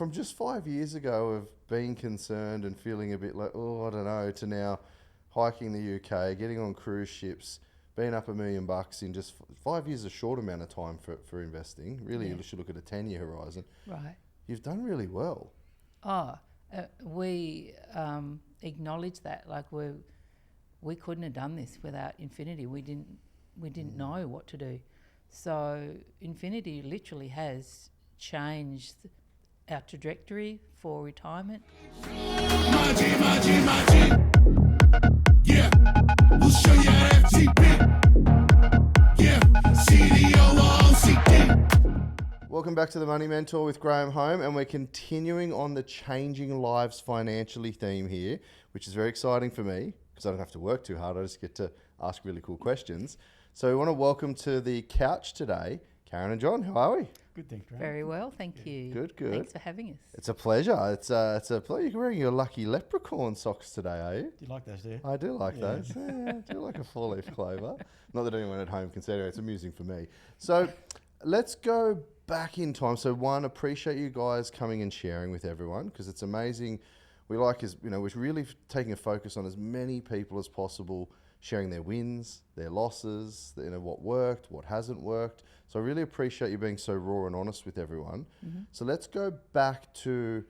from just 5 years ago of being concerned and feeling a bit like, oh, I don't know, to now hiking the UK, getting on cruise ships, being up $1 million in just 5 years, a short amount of time for investing. Really, you should look at a 10-year horizon. Right. You've done really well. We acknowledge that. Like we couldn't have done this without Infinity. We didn't know what to do. So Infinity literally has changed our trajectory for retirement. Yeah, we'll show you FTP. Yeah, CDO. Welcome back to the Money Mentor with Graham Home, and we're continuing on the changing lives financially theme here, which is very exciting for me because I don't have to work too hard. I just get to ask really cool questions. So we want to welcome to the couch today, Karen and John. How are we? Good, thanks, Graham. Very well, thank you. Good. Thanks for having us. It's a pleasure. It's a pleasure. You're wearing your lucky leprechaun socks today, are you? Do you like those, do you? I do like those. Yeah, I do like a four-leaf clover. Not that anyone at home can say it. It's amusing for me. So let's go back in time. So one, appreciate you guys coming and sharing with everyone because it's amazing. We're really taking a focus on as many people as possible, sharing their wins, their losses, what worked, what hasn't worked. So I really appreciate you being so raw and honest with everyone. Mm-hmm. So let's go back to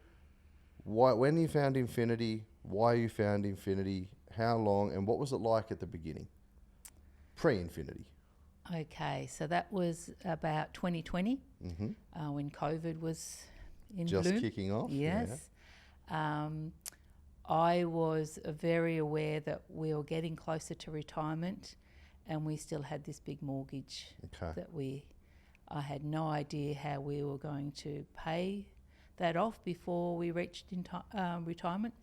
when you found Infinity, why you found Infinity, how long, and what was it like at the beginning, pre-Infinity? Okay, so that was about 2020 when COVID was in just bloom. Kicking off. Yes. Yeah. I was very aware that we were getting closer to retirement and we still had this big mortgage that I had no idea how we were going to pay that off before we reached retirement.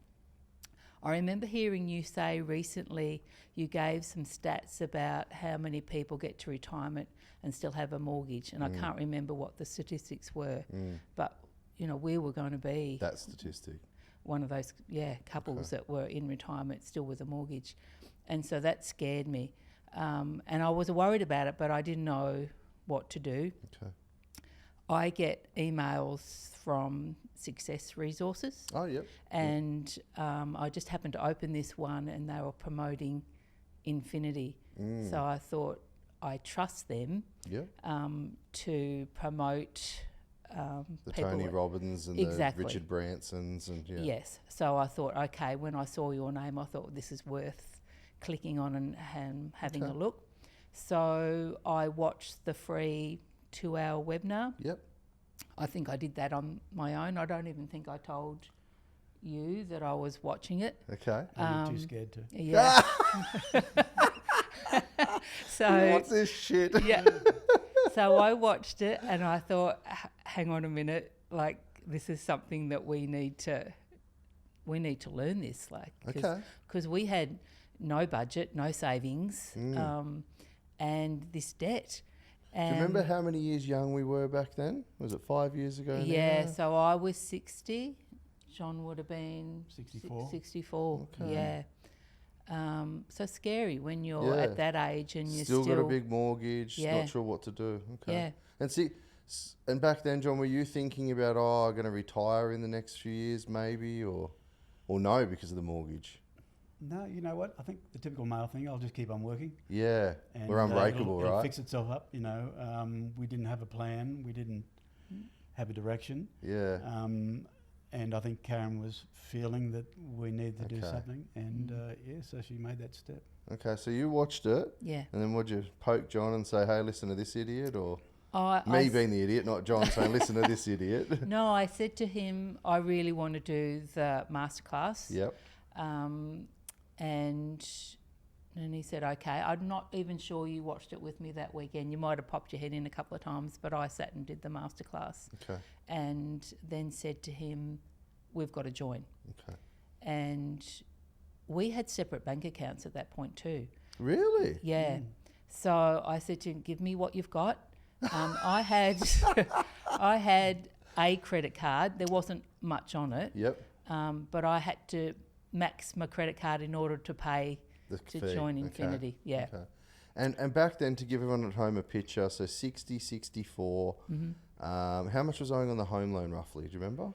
I remember hearing you say recently you gave some stats about how many people get to retirement and still have a mortgage, and I can't remember what the statistics were, but we were going to be that statistic. One of those couples that were in retirement still with a mortgage, and so that scared me, and I was worried about it, but I didn't know what to do. Okay. I get emails from Success Resources. Oh, yep. And I just happened to open this one and they were promoting Infinity. So I thought I trust them to promote the people. Tony Robbins and the Richard Bransons. Yes. So I thought, okay, when I saw your name, I thought this is worth clicking on and having a look. So I watched the free 2-hour webinar. Yep. I think I did that on my own. I don't even think I told you that I was watching it. Okay. You're too scared to. Yeah. So what's this shit? Yeah. So I watched it and I thought, hang on a minute, like this is something that we need to learn this, like, because we had no budget, no savings, and this debt. And do you remember how many years young we were back then? Was it 5 years ago? Yeah, now? so I was 60. John would have been 64. 64, okay. Yeah. So scary when you're at that age and you're still got a big mortgage, not sure what to do. Okay. Yeah. And back then, John, were you thinking about, I'm going to retire in the next few years maybe, or no because of the mortgage? No, you know what? I think the typical male thing, I'll just keep on working. Yeah, and we're unbreakable, it'll right? fix itself up, We didn't have a plan. We didn't have a direction. Yeah. And I think Karen was feeling that we needed to do something. And so she made that step. Okay, so you watched it. Yeah. And then would you poke John and say, hey, listen to this idiot? Or I being the idiot, not John saying, listen to this idiot? No, I said to him, I really want to do the masterclass. Yep. And he said, okay. I'm not even sure you watched it with me that weekend. You might have popped your head in a couple of times, but I sat and did the masterclass. Okay. And then said to him, we've got to join. Okay. And we had separate bank accounts at that point too. Really? Yeah. So I said to him, give me what you've got. I had a credit card. There wasn't much on it. Yep. But I had to max my credit card in order to pay to join Infinity. Yeah. Okay. And back then, to give everyone at home a picture, so 60, 64. How much was owing on the home loan roughly? Do you remember?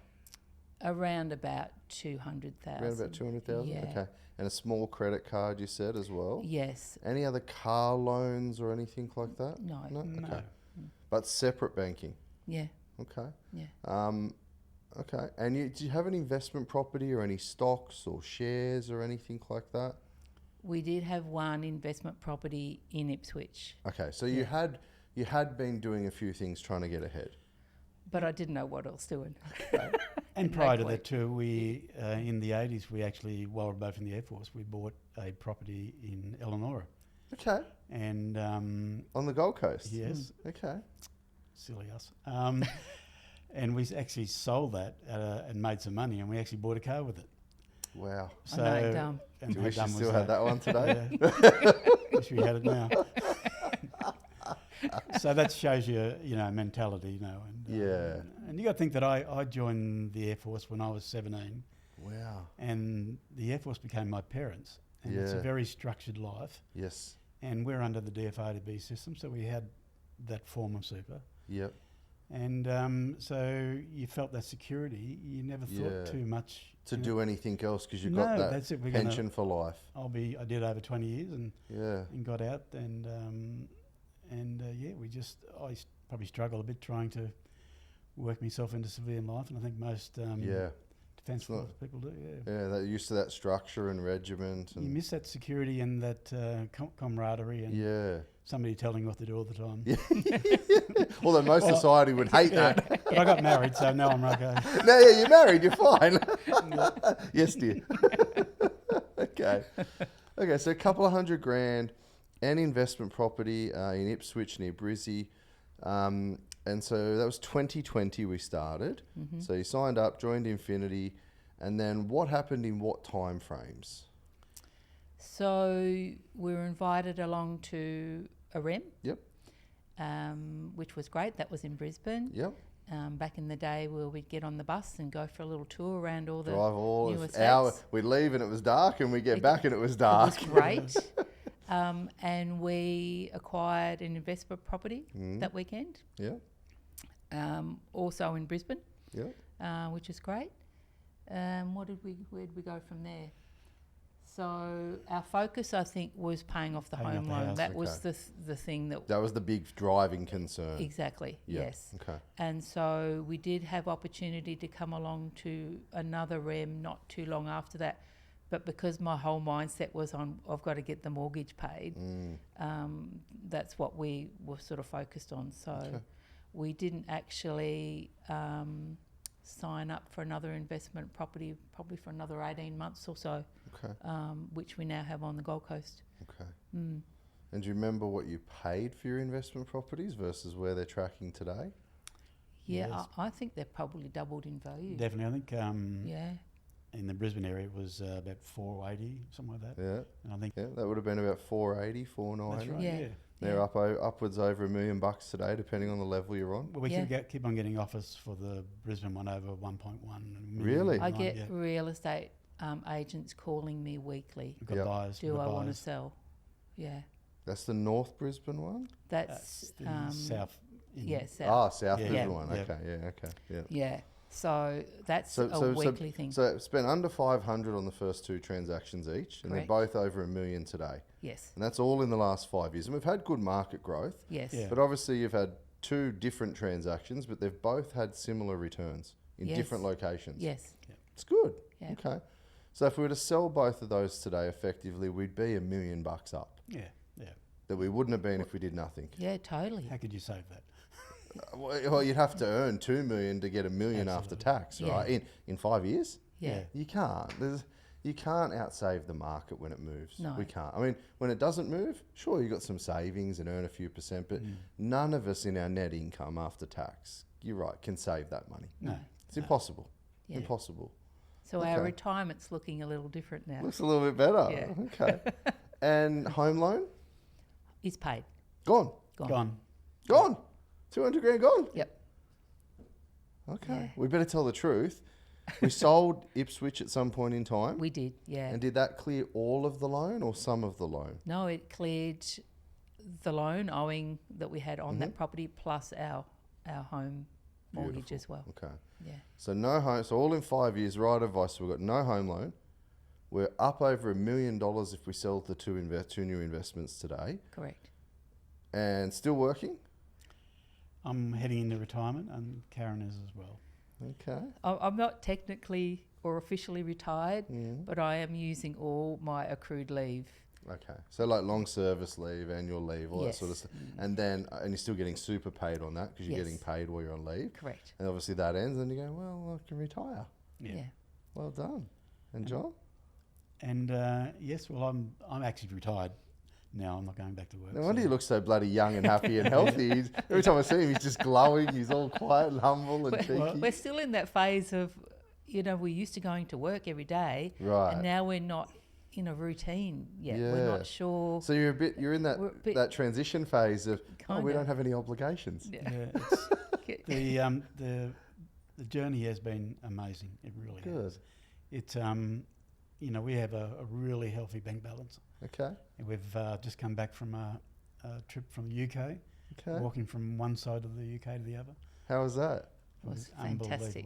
Around about 200,000. Around about 200,000? Yeah. Okay. And a small credit card, you said, as well? Yes. Any other car loans or anything like that? No. No? No. Okay. But separate banking? Yeah. Okay. Yeah. Okay. And do you have an investment property or any stocks or shares or anything like that? We did have one investment property in Ipswich, Okay. So you had been doing a few things trying to get ahead. but I didn't know what I was doing. And prior to Exactly. that too, we in the 80s, we actually, while we were both in the Air Force, we bought a property in Eleonora. Okay. And On the Gold Coast? yes, Okay. silly us. And we actually sold that and made some money, and we actually bought a car with it. Wow. I know, dumb. and Do you how wish you dumb was still had that one today? Yeah. Wish we had it now. So that shows you, mentality, And, Yeah. and you got to think that I joined the Air Force when I was 17, Wow. and the Air Force became my parents. And it's a Yeah. very structured life. Yes. And we're under the DFIDB system, so we had that form of super. Yep. And so you felt that security. You never Yeah. thought too much To you know. do anything else because you've No, got that that's it. We're pension for life. I did over 20 years and Yeah. got out, and I probably struggled a bit trying to work myself into civilian life, and I think most Yeah. defence It's not- force people do. Yeah. Yeah. They're used to that structure and regiment. You And miss that security and that camaraderie and yeah. somebody telling you what to do all the time. Although most society would hate that. But I got married, so now I'm okay. No, yeah, you're married. You're fine. Yes, dear. Okay. Okay. So a couple of $100,000, an investment property in Ipswich near Brizzy. And so that was 2020 we started. Mm-hmm. So you signed up, joined Infinity, and then what happened in what time frames? So we were invited along to a REM, Yep. which was great. That was in Brisbane. Yep. Back in the day where we'd get on the bus and go for a little tour around all the Drive all new of hour. estates. We'd leave and it was dark, and we get It- back and it was It dark. was great. And we acquired an investment property that weekend, Yeah. also in Brisbane, Yeah. which is great. Where did we go from there? So our focus, I think, was paying off the Paying off home the loan. house. That was Okay. the thing that That was the big driving concern. exactly Yeah. yes. Okay. And so we did have opportunity to come along to another REM not too long after that. But because my whole mindset was on, I've got to get the mortgage paid, that's what we were sort of focused on. So we didn't actually sign up for another investment property probably for another 18 months or so, Okay. which we now have on the Gold Coast. Okay. And do you remember what you paid for your investment properties versus where they're tracking today? Yeah, Yes. I think they've probably doubled in value. Definitely. I think Yeah. in the Brisbane area it was about 480, something like that. Yeah. And I think Yeah. That would have been about 480, 490. that's right. Yeah. Yeah. They're up upwards over $1 million today, depending on the level you're on. Well, we Yeah. keep on getting offers for the Brisbane one over 1.1 million. Really? I Nine, get yeah. real estate agents calling me weekly. We've got Yep. buyers. Do we've got I want to buyers. sell? Yeah. That's the North Brisbane one? That's the south. yes. South Yeah. Brisbane Yeah. one. Yeah. Okay. Yeah. Okay. Yeah. Yeah. So that's a weekly thing. So spent under 500 on the first two transactions each, and Correct. they're both over $1 million today. Yes. And that's all in the last 5 years. And we've had good market growth, Yes. Yeah. but obviously you've had two different transactions, but they've both had similar returns in Yes. different locations. Yes. It's good. Yeah. Okay. So if we were to sell both of those today effectively, we'd be $1 million up Yeah. Yeah. that we wouldn't have been if we did nothing. Yeah. Totally. How could you save that? Well, you'd have to earn $2 million to get $1 million after Absolutely. tax, Yeah. right? In 5 years? Yeah. You can't. You can't outsave the market when it moves. No. We can't. I mean, when it doesn't move, sure, you got some savings and earn a few percent, but none of us in our net income after tax, you're right, can save that money. No. It's impossible. Yeah. Impossible. So Okay. our retirement's looking a little different now. Looks a little bit better. Yeah. Okay. And home loan? It's paid. Gone. Gone. Gone. 200 grand gone. Yep. Okay. Yeah. We better tell the truth. We sold Ipswich at some point in time. We did. Yeah. And did that clear all of the loan or some of the loan? No, it cleared the loan owing that we had on that property plus our home mortgage Beautiful. as well. Okay. Yeah. So no home. So all in 5 years, right advice. We've got no home loan. We're up over $1 million if we sell the two new investments today, Correct. and still working. I'm heading into retirement, and Karen is as well. Okay. I'm not technically or officially retired, but I am using all my accrued leave. Okay. So like long service leave, annual leave, all that sort of Yes. stuff. And then, and you're still getting super paid on that because you're Yes. getting paid while you're on leave. Correct. And obviously that ends, and you go, well, I can retire. Yeah. Well done. And John? And yes, well, I'm actually retired now. I'm not going back to work. No wonder you look so bloody young and happy and healthy. Every time I see him, he's just glowing. He's all quiet and humble and cheeky. We're still in that phase of, we're used to going to work every day, Right. and now we're not in a routine yet. Yeah. We're not sure. So you're in We're a bit- that transition phase of, we Kinda. don't have any obligations. Yeah. Yeah, it's, the journey has been amazing. It really Good. has. It's we have a really healthy bank balance. Okay. And we've just come back from a trip from the UK, Okay. walking from one side of the UK to the other. How was that? It was unbelievable. fantastic.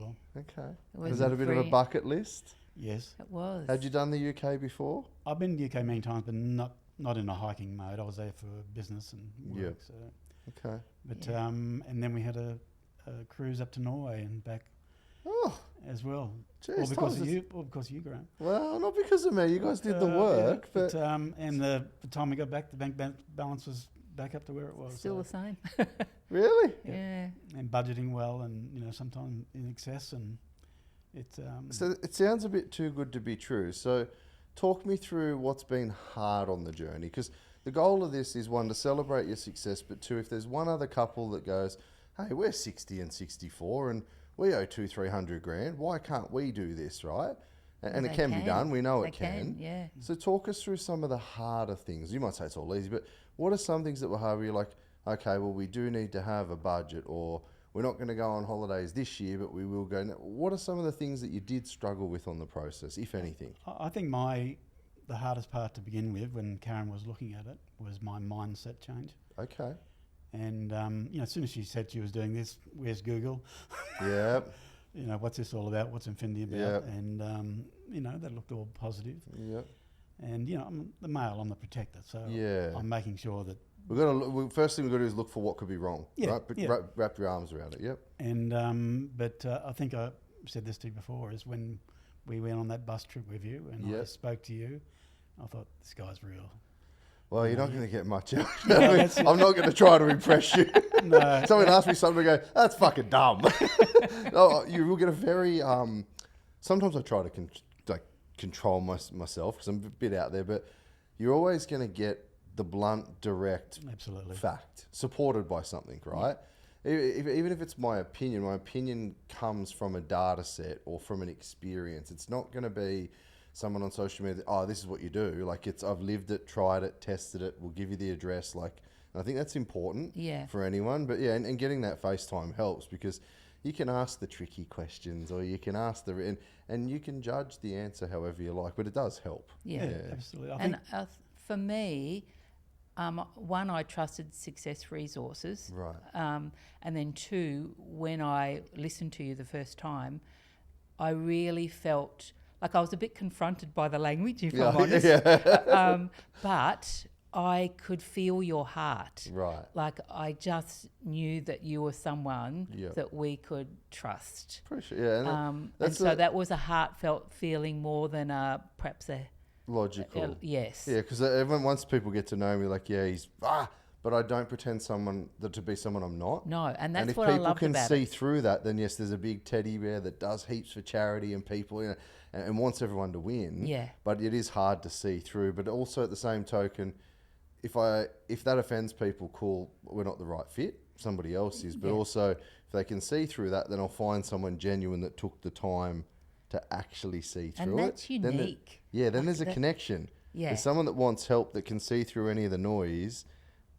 Okay. It Was that a bit of a very- bucket list? Yes, It was. Had you done the UK before? I've been to the UK many times, but not in a hiking mode. I was there for business and work. Yep. So, Okay. but Yeah. and then we had a cruise up to Norway and back Oh, as well. geez. All because Thomas, of you. All because of you, Graham. Well, not because of me. You guys did the Yeah, work, but and the time we got back, the bank balance was back up to where it was. Still so- the same. really? Yeah. and budgeting well, and sometimes in excess, and it's So it sounds a bit too good to be true. So talk me through what's been hard on the journey, because the goal of this is, one, to celebrate your success, but two, if there's one other couple that goes, hey, we're 60 and 64 and we owe 200-300 grand, why can't we do this, right? And it They can be done, we know They it can. Yeah. So talk us through some of the harder things. You might say it's all easy, but what are some things that were hard where you're like, okay, well, we do need to have a budget, or we're not going to go on holidays this year, but we will go. What are some of the things that you did struggle with on the process, if anything? I think the hardest part to begin with, when Karen was looking at it, was my mindset change. Okay. And as soon as she said she was doing this, where's Google? Yep. What's this all about? What's Infinity about? Yep. And that looked all positive. Yep. And I'm the male, I'm the protector, so Yeah. I'm making sure that. First thing we've got to do is look for what could be wrong, Yeah, right? But yeah. wrap your arms around it. Yep. And but I think I said this to you before, is when we went on that bus trip with you and I Yep. spoke to you, I thought, this guy's real. Well, you're not going to get much out. that's it. I'm not going to try to impress you. No. Someone asked me something, I go, that's fucking dumb. No, you will get a very. Sometimes I try to control myself because I'm a bit out there, but you're always going to get the blunt, direct Absolutely. fact supported by something, right? Even if it's my opinion comes from a data set or from an experience. It's not going to be someone on social media, oh, this is what you do. Like, I've lived it, tried it, tested it, we'll give you the address. Like, and I think that's important for anyone. But yeah, and getting that FaceTime helps, because you can ask the tricky questions, or you can ask and you can judge the answer however you like, but it does help. Yeah. Absolutely. I think And for me, one, I trusted Success Resources. Right. And then two, when I listened to you the first time, I really felt like I was a bit confronted by the language, if I'm honest. But I could feel your heart. Right. Like, I just knew that you were someone Yeah. that we could trust. Pretty sure, yeah. And so that was a heartfelt feeling more than perhaps a logical. yes. Yeah, because once people get to know me, like, yeah, but I don't pretend to be someone I'm not. No, and And that's if what I people loved can about see it. through that, then yes, there's a big teddy bear that does heaps for charity and people, and wants everyone to win. Yeah. But it is hard to see through. But also at the same token, if that offends people, cool, we're not the right fit. Somebody else is. But also, if they can see through that, then I'll find someone genuine that took the time to actually see through And it. that's unique. Then there's a connection. Yeah. There's someone that wants help, that can see through any of the noise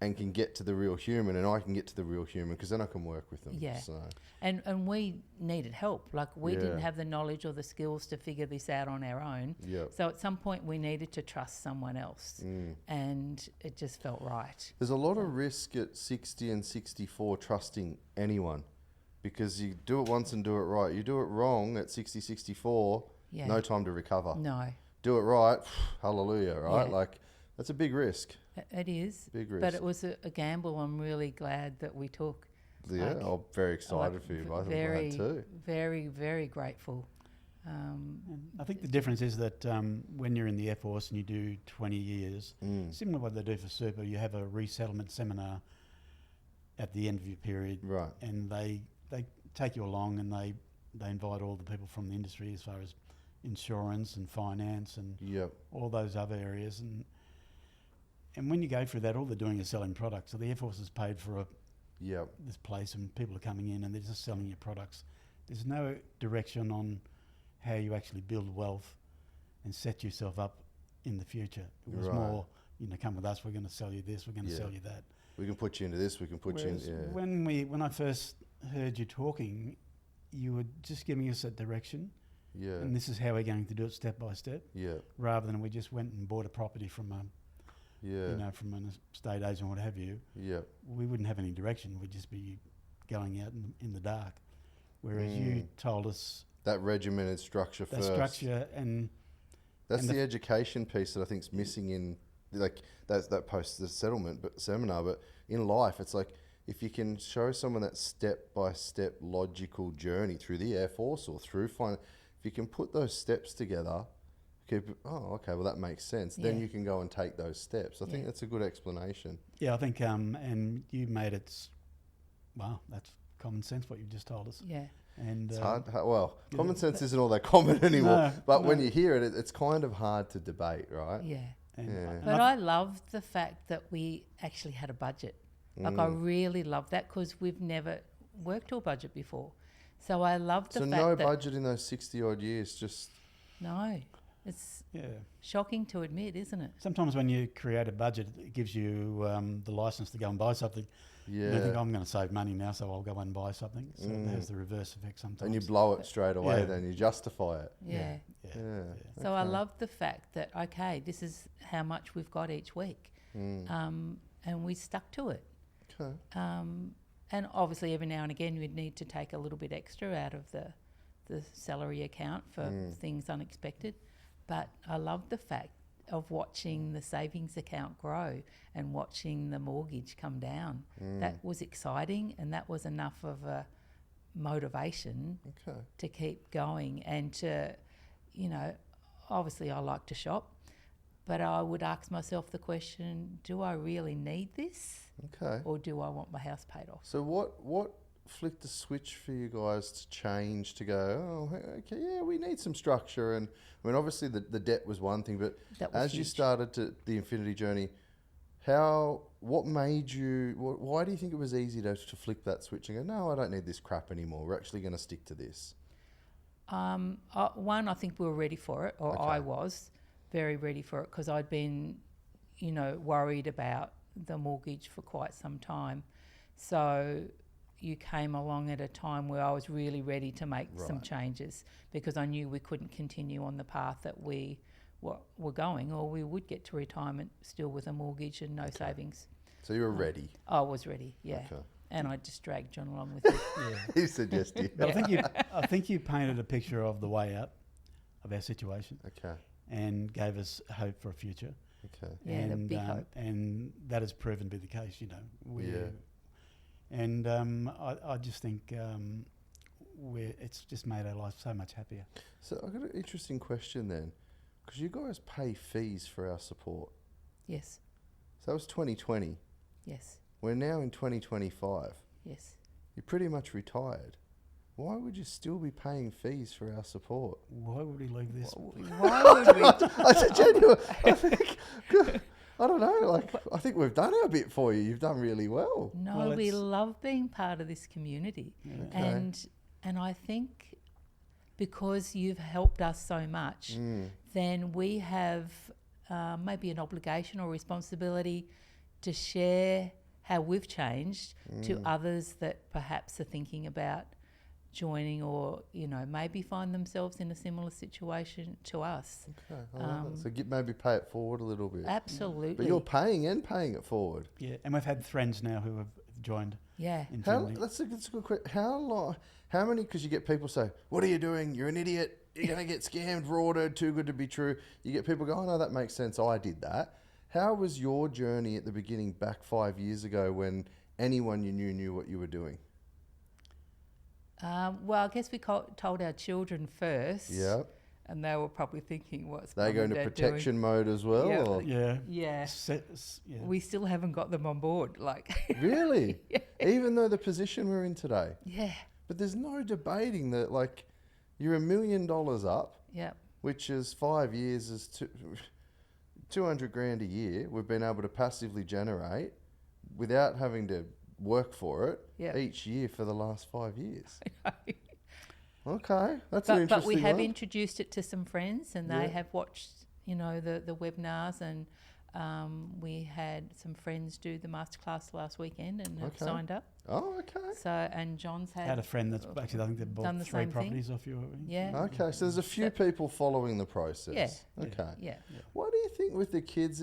and can get to the real human, and I can get to the real human, because then I can work with them. Yeah. So, And we needed help. Like, we Yeah. didn't have the knowledge or the skills to figure this out on our own. Yep. So at some point we needed to trust someone else. And it just felt right. there's a lot of risk at 60 and 64 trusting anyone, because you do it once and do it right. You do it wrong at 60, 64, no time to recover. No. Do it right, hallelujah, right? Yeah. Like, that's a big risk. It is. Big risk. But it was a gamble I'm really glad that we took. Yeah, Like, I'm very excited for you both. I'm glad too. Very, very grateful. And I think the difference is that when you're in the Air Force and you do 20 years, similar to what they do for Super, you have a resettlement seminar at the end of your period. Right. And they take you along and they invite all the people from the industry as far as insurance and finance and all those other areas. And when you go through that, all they're doing is selling products. So the Air Force has paid for this place and people are coming in and they're just selling your products. There's no direction on how you actually build wealth and set yourself up in the future. It was more, come with us, we're going to sell you this, we're going to sell you that. We can put you into this, we can put you in... When I first heard you talking, you were just giving us that direction. Yeah. And this is how we're going to do it step by step. Yeah. Rather than we just went and bought a property from from an estate agent or what have you. Yeah. We wouldn't have any direction. We'd just be going out in the dark. Whereas you told us that regimented structure that first. structure and that's the education piece that I think is missing in that post the settlement seminar. But in life, it's like if you can show someone that step by step logical journey through the Air Force or through if you can put those steps together, okay, well that makes sense. Then you can go and take those steps. I think that's a good explanation. Yeah, I think and you made it. Wow, that's common sense what you've just told us. Yeah. And it's hard. Well, common sense isn't all that common anymore. But when you hear it, it's kind of hard to debate, right? Yeah. And But I love the fact that we actually had a budget. Like I really love that because we've never worked to a budget before. So I love the fact that... So no budget in those 60 odd years, just... No. It's shocking to admit, isn't it? Sometimes when you create a budget, it gives you the license to go and buy something. Yeah. You think, I'm going to save money now, so I'll go and buy something. So it has the reverse effect sometimes. And you blow it straight away, then you justify it. Yeah. So I love the fact that, okay, this is how much we've got each week. And we stuck to it. Okay. And obviously every now and again we'd need to take a little bit extra out of the salary account for things unexpected. But I love the fact of watching the savings account grow and watching the mortgage come down. That was exciting, and that was enough of a motivation to keep going and to, obviously I like to shop, but I would ask myself the question, do I really need this? Okay. Or do I want my house paid off? So what flicked the switch for you guys to change to go, okay, yeah, we need some structure? And I mean, obviously the debt was one thing, but as you started the infinity journey, what made you, why do you think it was easy to flick that switch and go, no, I don't need this crap anymore. We're actually going to stick to this. One, I think we were ready for it, or I was very ready for it because I'd been, worried about the mortgage for quite some time. So you came along at a time where I was really ready to make some changes because I knew we couldn't continue on the path that we were going, or we would get to retirement still with a mortgage and no savings. So you were ready? I was ready, yeah. Okay. And I just dragged John along with me. He suggested. But I think you painted a picture of the way out of our situation. Okay. And gave us hope for a future. Okay. Yeah, the big hope. And that has proven to be the case, And I just think it's just made our life so much happier. So I've got an interesting question then, because you guys pay fees for our support. Yes. So that was 2020. Yes. We're now in 2025. Yes. You're pretty much retired. Why would you still be paying fees for our support? Why would we leave this? Why would we? I said, genuine. I don't know. I think we've done our bit for you. You've done really well. No, we love being part of this community, and I think because you've helped us so much, then we have maybe an obligation or responsibility to share how we've changed to others that perhaps are thinking about joining or, maybe find themselves in a similar situation to us. Okay, I love it. So maybe pay it forward a little bit. Absolutely. But you're paying it forward. Yeah, and we've had friends now who have joined. Yeah. In How, Germany. that's a good question. How long? How many? Because you get people say, "What are you doing? You're an idiot. You're going to get scammed, rorted, too good to be true." You get people going, "Oh, no, that makes sense. I did that." How was your journey at the beginning back 5 years ago when anyone you knew what you were doing? Well, I guess we told our children first. Yeah. And they were probably thinking, what's They Mum go and into Dad protection doing? mode as well? Yeah. Or? Yeah. Yeah. Yeah. We still haven't got them on board. Like, Really? Yeah. Even though the position we're in today? yeah. But there's no debating that, like, you're $1 million up, Yep. which is 5 years is 200 grand a year. We've been able to passively generate without having to work for it each year for the last 5 years. Okay, that's an interesting But we have one. introduced it to some friends, and they have watched, the webinars, and we had some friends do the masterclass last weekend and have signed up. Oh, okay. So, and John's Had a friend that's actually, I think they've done bought the 3 same properties thing. off you. Yeah. Okay, so there's a few people following the process. Yeah. Okay. Yeah. What do you think with the kids?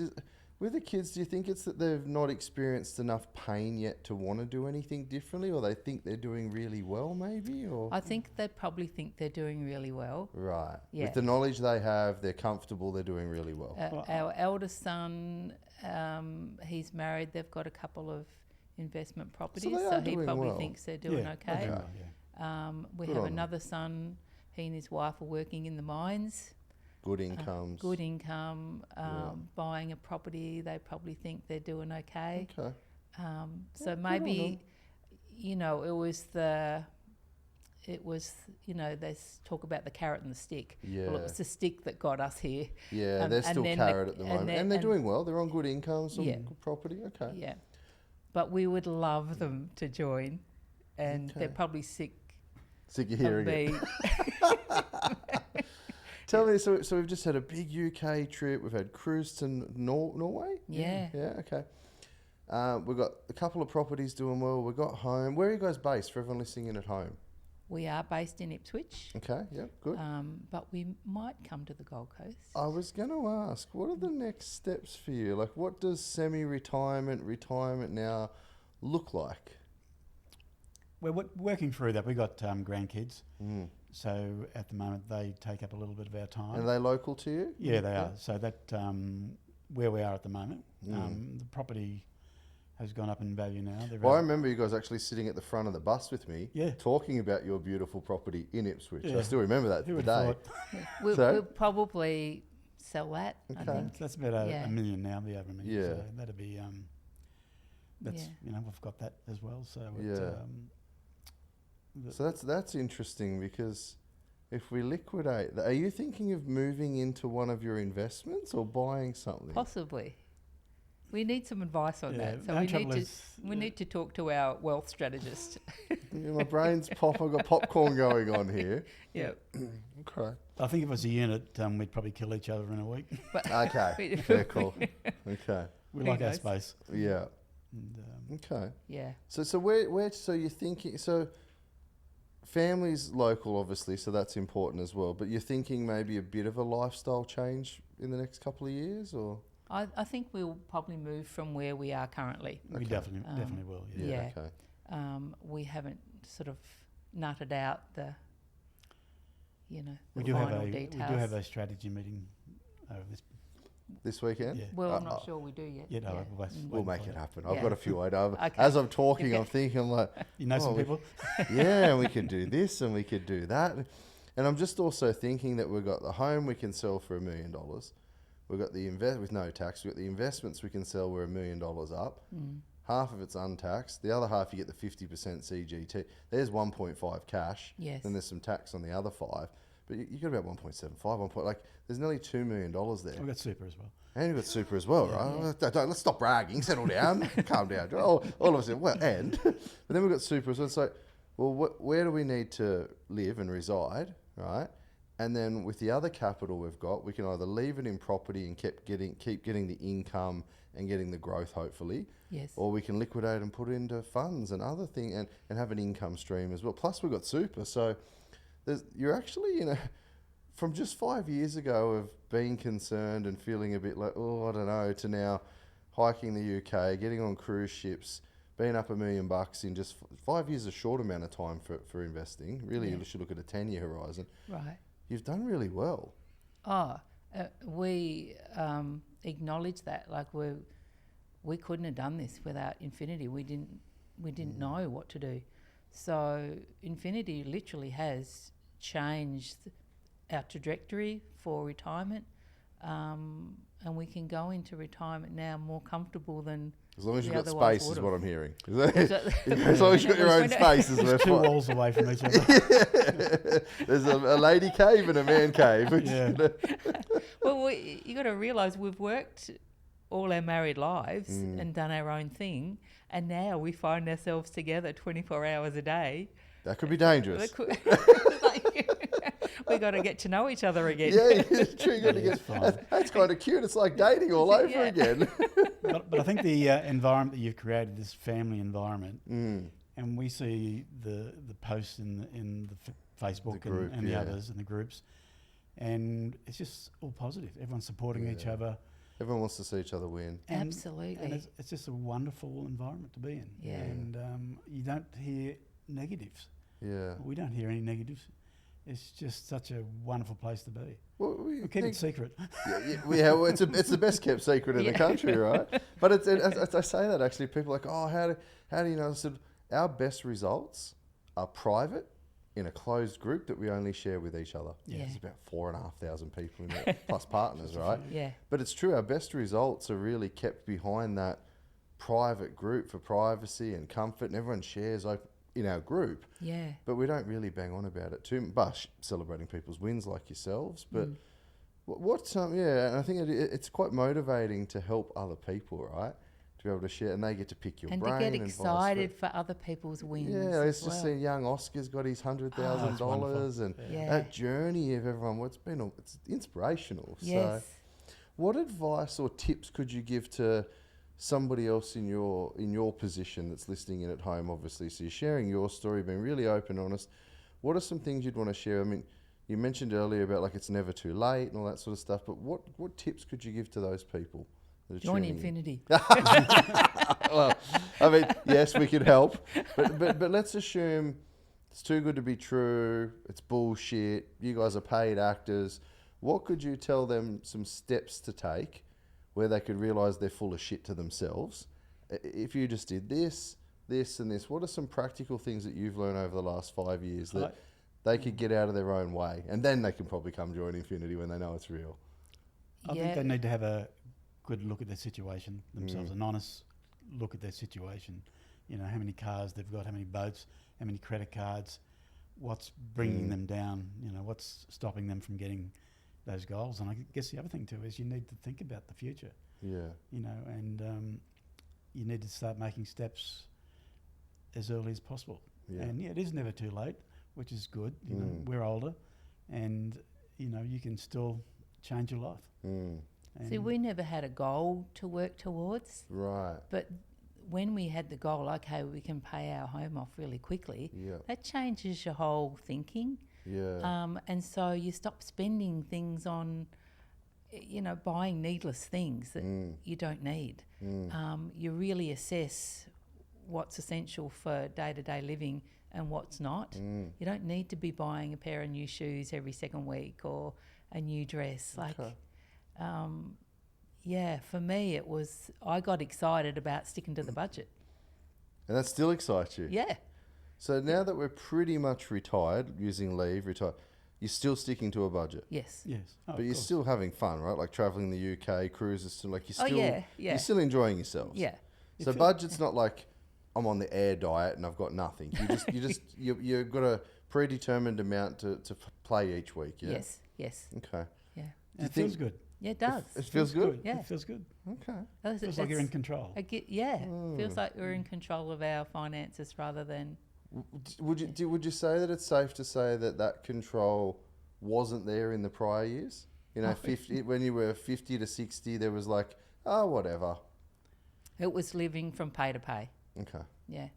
With the kids, do you think it's that they've not experienced enough pain yet to want to do anything differently, or they think they're doing really well, maybe? Or I think they probably think they're doing really well. right, Yeah. with the knowledge they have, they're comfortable. They're doing really well. Our eldest son, he's married. They've got a couple of investment properties, they so are he doing probably well. thinks they're doing okay. We Good have on them. another son. He and his wife are working in the mines. Good incomes. Good income, buying a property. They probably think they're doing okay. Okay. So on maybe, they talk about the carrot and the stick. Yeah. Well, it was the stick that got us here. Yeah, they're and still then carrot at the moment, and they're doing well. They're on good income, some Yeah. good property. Okay. Yeah. But we would love them to join, and they're probably sick Sick of of hearing it. me. Tell me, so we've just had a big UK trip. We've had cruise to Norway. Yeah. Yeah. Okay. We've got a couple of properties doing well. We've got home. Where are you guys based for everyone listening in at home? We are based in Ipswich. Okay. Yeah. Good. But we might come to the Gold Coast. I was going to ask, what are the next steps for you? Like, what does retirement now look like? We're working through that. We've got grandkids. So at the moment, they take up a little bit of our time. And are they local to you? Yeah, they are. So that where we are at the moment, the property has gone up in value now. Well, I remember you guys actually sitting at the front of the bus with me, Yeah. talking about your beautiful property in Ipswich. I Yeah. still remember that Who would today. have thought? We'll probably sell that, I Okay. think. That's about a million now, the over $1 million. Yeah. So that'd be, that's, we've got that as well. So So that's interesting, because if we liquidate, are you thinking of moving into one of your investments or buying something? Possibly. We need some advice on that. So no we trouble need to is- need to talk to our wealth strategist. Yeah, my brain's pop. I've got popcorn going on here. Yeah. Okay. I think if it was a unit, we'd probably kill each other in a week. Okay. Very cool. Okay. We Who like our knows? space. Yeah. And, Okay. Yeah. So where so you're thinking, so family's local obviously, so that's important as well, but you're thinking maybe a bit of a lifestyle change in the next couple of years, or? I think we'll probably move from where we are currently. we definitely will. Yeah. Yeah. Okay. We haven't sort of nutted out the We the do have final we details. do have a strategy meeting over This weekend? Yeah. Well, I'm not sure we do yet. Yeah, no, Yeah. we'll We'll wait make for it that. happen. Yeah. I've got a few ideas. Okay. As I'm talking, Okay. I'm thinking, I'm like, You know some we- people? yeah, we could do this and we could do that. And I'm just also thinking that we've got the home we can sell for $1 million. We've got the with no tax. We've got the investments we can sell. We're $1 million up. Half of it's untaxed. The other half you get the 50% CGT. There's 1.5 cash. Yes. Then there's some tax on the other 5. But you got about 1.75. Like there's nearly $2 million there. We've got super as well. And you've got super as well, right? Let's stop bragging. Settle down. Calm down. All of us. Well, and but then we've got super as well. It's like, well, where do we need to live and reside, right? And then with the other capital we've got, we can either leave it in property and keep getting the income and getting the growth, hopefully. Yes. Or we can liquidate and put it into funds and other things and have an income stream as well. Plus we've got super. So you're actually, from just 5 years ago of being concerned and feeling a bit like, oh, I don't know, to now hiking the UK, getting on cruise ships, being up $1 million in just 5 years, is a short amount of time for investing. Really, you should look at a 10-year horizon. Right. You've done really well. We acknowledge that. Like we couldn't have done this without Infinity. We didn't know what to do. So Infinity literally has changed our trajectory for retirement, and we can go into retirement now more comfortable than. As long as you've got otherwise space, is would've. what I'm hearing. As long as you've got your own space, is There's 2 walls away from each other. There's a lady cave and a man cave. Yeah. Well, you got to realise we've worked all our married lives and done our own thing, and now we find ourselves together 24 hours a day. That could be dangerous. We got to get to know each other again. Yeah, it's true. That's kind of cute. It's like dating all over again. But I think the environment that you've created, this family environment, and we see the posts in the Facebook The group, and the others and the groups, and it's just all positive. Everyone's supporting each other. Everyone wants to see each other win. Absolutely. And it's just a wonderful environment to be in. Yeah. And you don't hear negatives. Yeah. We don't hear any negatives. It's just such a wonderful place to be. Well, We keep it secret. Well, it's the best kept secret in the country, right? But as I say that, actually, people are like, oh, how do you know? I said, our best results are private in a closed group that we only share with each other. Yeah. There's about 4,500 people in there, plus partners, right? Yeah. But it's true, our best results are really kept behind that private group for privacy and comfort, and everyone shares in our group. Yeah. But we don't really bang on about it too much, celebrating people's wins like yourselves. But and I think it's quite motivating to help other people, right? To be able to share, and they get to pick your And brain. to get and vice excited for other people's wins. Yeah, as it's just well. seen young Oscar's got his $100,000, wonderful. and Yeah. that journey of everyone. It's inspirational. Yes. So, what advice or tips could you give to somebody else in your position that's listening in at home? Obviously, so you're sharing your story, being really open, honest. What are some things you'd want to share? I mean, you mentioned earlier about like it's never too late and all that sort of stuff. But what tips could you give to those people? Join Infinity. Well, I mean, yes, we could help, but let's assume it's too good to be true. It's bullshit. You guys are paid actors. What could you tell them some steps to take where they could realise they're full of shit to themselves? If you just did this, and this, what are some practical things that you've learned over the last 5 years that they could get out of their own way, and then they can probably come join Infinity when they know it's real? I think they need to have a good look at their situation themselves, an honest look at their situation. You know, how many cars they've got, how many boats, how many credit cards, what's bringing them down, you know, what's stopping them from getting those goals. And I guess the other thing too is you need to think about the future. Yeah. You know, and you need to start making steps as early as possible. Yeah. And it is never too late, which is good. You know, we're older, and you know, you can still change your life. See, we never had a goal to work towards. Right. But when we had the goal, okay, we can pay our home off really quickly, that changes your whole thinking. Yeah. And so you stop spending things on, you know, buying needless things that you don't need. You really assess what's essential for day-to-day living and what's not. You don't need to be buying a pair of new shoes every second week or a new dress. For me, it was, I got excited about sticking to the budget. And that still excites you? Yeah. So now that we're pretty much retired, using leave, you're still sticking to a budget? Yes. Yes. But you're still having fun, right? Like travelling the UK, cruises, still, like you're still enjoying yourselves. Yeah. So budget's not like I'm on the air diet and I've got nothing. You've got a predetermined amount to play each week, yeah? Yes. Okay. Yeah. And it feels good. Yeah, it does. It feels good? Yeah. It feels good. Okay. It feels like you're in control. Feels like we're in control of our finances rather than... Would you say that it's safe to say that control wasn't there in the prior years? You know, 50 when you were 50 to 60, there was like, oh, whatever. It was living from pay to pay. Okay. Yeah.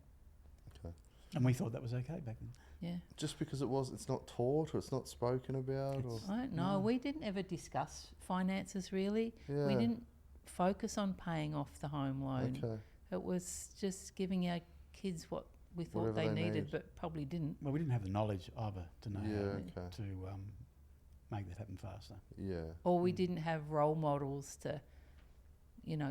Okay. And we thought that was okay back then. Yeah. Just because it's not taught or it's not spoken about? I don't know. We didn't ever discuss finances really. Yeah. We didn't focus on paying off the home loan. Okay. It was just giving our kids what we thought Whatever they they needed, need. but probably didn't. Well, we didn't have the knowledge either to know Yeah, okay. to make that happen faster. Yeah. Or we didn't have role models to,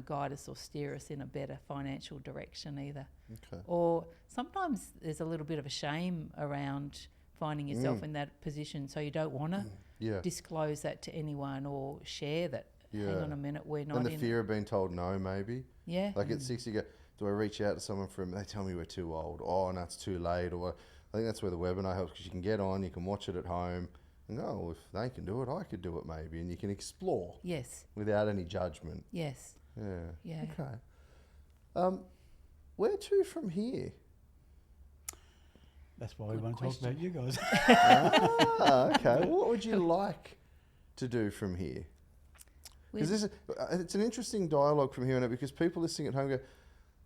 guide us or steer us in a better financial direction either. Okay. Or sometimes there's a little bit of a shame around finding yourself in that position, so you don't want to Yeah. disclose that to anyone or share that. Hang Yeah. on a minute, we're not And the in. fear of being told no, maybe. Yeah. Like at 60, you go, do I reach out to someone they tell me we're too old? Oh, and that's too late. Or I think that's where the webinar helps, because you can get on, you can watch it at home. And if they can do it, I could do it maybe. And you can explore Yes. without any judgment. Yes. Yeah. Yeah. Okay. Where to from here? That's why we Good want to talk question. about you guys. Okay. What would you like to do from here? Because it's an interesting dialogue from here on out, because people listening at home go,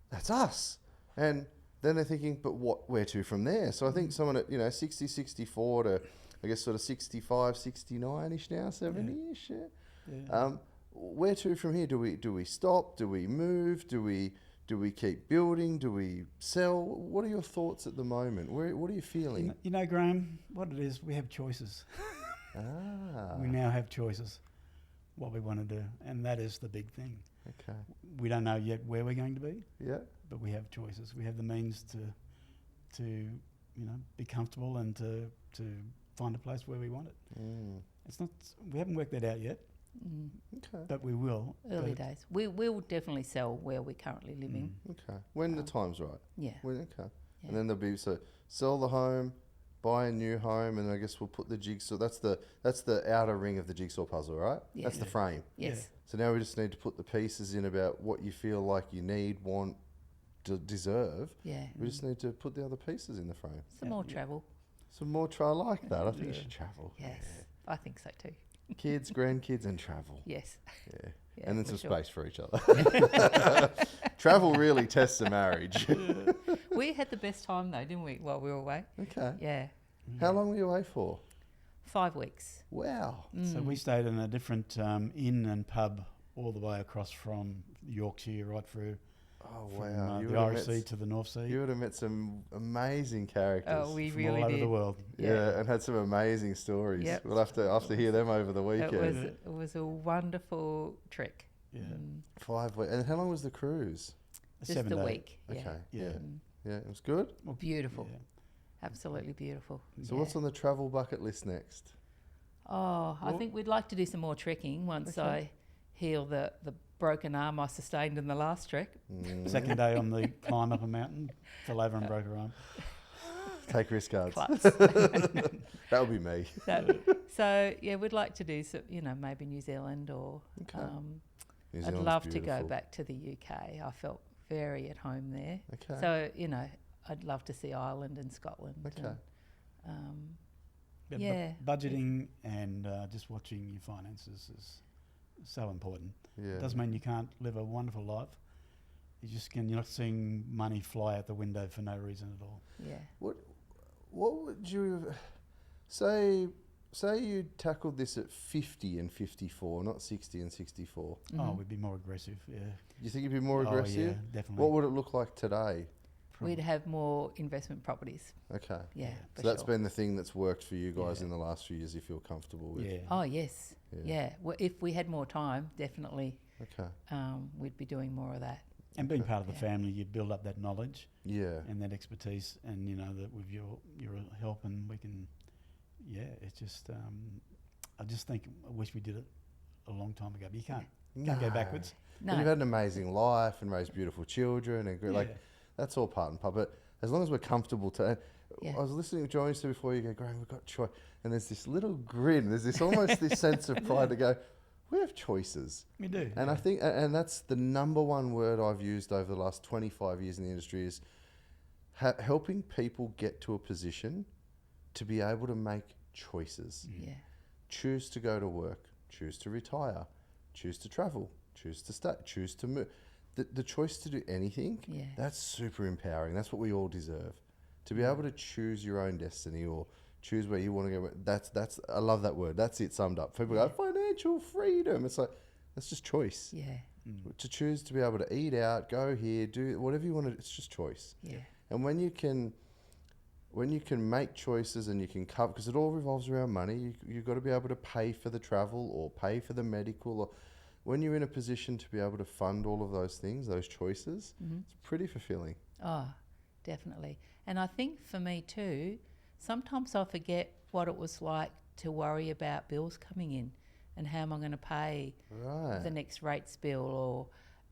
that's us. And then they're thinking, but where to from there? So I think someone at, 60, 64 to, I guess, sort of 65, 69-ish now, 70-ish, yeah. Where to from here? Do we stop? Do we move? Do we keep building? Do we sell? What are your thoughts at the moment? What are you feeling? Graham, what it is, we have choices. We now have choices, what we want to do, and that is the big thing. Okay. We don't know yet where we're going to be, Yeah. but we have choices. We have the means to be comfortable and to find a place where we want it. It's not. We haven't worked that out yet. Okay. But we will. Early days. We will definitely sell where we're currently living. Okay. When the time's right. Yeah. Okay. Yeah. And then there'll be sell the home, buy a new home, and I guess we'll put the jigsaw. That's the outer ring of the jigsaw puzzle, right? Yeah. That's the frame. Yes. So now we just need to put the pieces in about what you feel like you need, want, deserve. Yeah. We just need to put the other pieces in the frame. Some more travel. Some more try like that. I think you should travel. Yes. I think so too. Kids, grandkids, and travel. Yes. Yeah. Yeah, And then for some sure. space for each other. Travel really tests a marriage. We had the best time though, didn't we, while we were away? Okay. Yeah. How long were you away for? 5 weeks. Wow. So we stayed in a different inn and pub all the way across from Yorkshire right through Oh, from wow. the Irish Sea to the North Sea. You would have met some amazing characters. Oh, we from really all over did. the world. yeah, and had some amazing stories. Yep. We'll have to hear them over the weekend. It was a wonderful trek. Yeah. 5 weeks. And how long was the cruise? Just 7 a days. week. Yeah. Okay. Yeah. Yeah, it was good. Well, Beautiful. yeah. Absolutely beautiful. So what's on the travel bucket list next? Oh, I think we'd like to do some more trekking once I heal the broken arm I sustained in the last trek. Second day on the climb up a mountain, fell over and broke her arm. Take risk cards. Klutz. That would be me. So yeah, we'd like to do maybe New Zealand or New I'd Zealand's love to beautiful. go back to the UK. I felt very at home there. Okay. So I'd love to see Ireland and Scotland. Okay. And, But Yeah. budgeting and just watching your finances is so important. Yeah. It doesn't mean you can't live a wonderful life. You're not seeing money fly out the window for no reason at all. yeah. What would you say? Say you tackled this at 50 and 54, not 60 and 64. Oh, we'd be more aggressive. Yeah. You think you'd be more Oh, aggressive? yeah, definitely. What would it look like today? We'd have more investment properties. Okay. Yeah. So for that's sure. been the thing that's worked for you guys Yeah. in the last few years. You feel comfortable with. Yeah. Oh yes. Yeah. Yeah. Well, if we had more time, definitely Okay. we'd be doing more of that. And being part of the Yeah. family, you build up that knowledge Yeah. and that expertise, and that with your help, and we can. Yeah, it's just. I just think I wish we did it a long time ago. But you can't. You can't go No. backwards. And No. you've had an amazing life and raised beautiful children and like Yeah. that's all part and part. But as long as we're comfortable to. Yeah. I was listening to Johnny said before you go, Graham, we've got choice, and there's this little grin. There's this almost this sense of pride to go. We have choices. We do. And I think, and that's the number one word I've used over the last 25 years in the industry is helping people get to a position to be able to make choices. Yeah. Choose to go to work, choose to retire, choose to travel, choose to stay, choose to move. The choice to do anything, Yeah. that's super empowering. That's what we all deserve. To be able to choose your own destiny or choose where you want to go. That's I love that word. That's it summed up. People go, financial freedom. It's like, that's just choice. Yeah. To choose to be able to eat out, go here, do whatever you want to. It's just choice. Yeah. And when you can make choices and you can cover, because it all revolves around money. You've got to be able to pay for the travel or pay for the medical. Or when you're in a position to be able to fund all of those things, those choices, it's pretty fulfilling. Oh, definitely. And I think for me too, sometimes I forget what it was like to worry about bills coming in and how am I going to pay the next rates bill or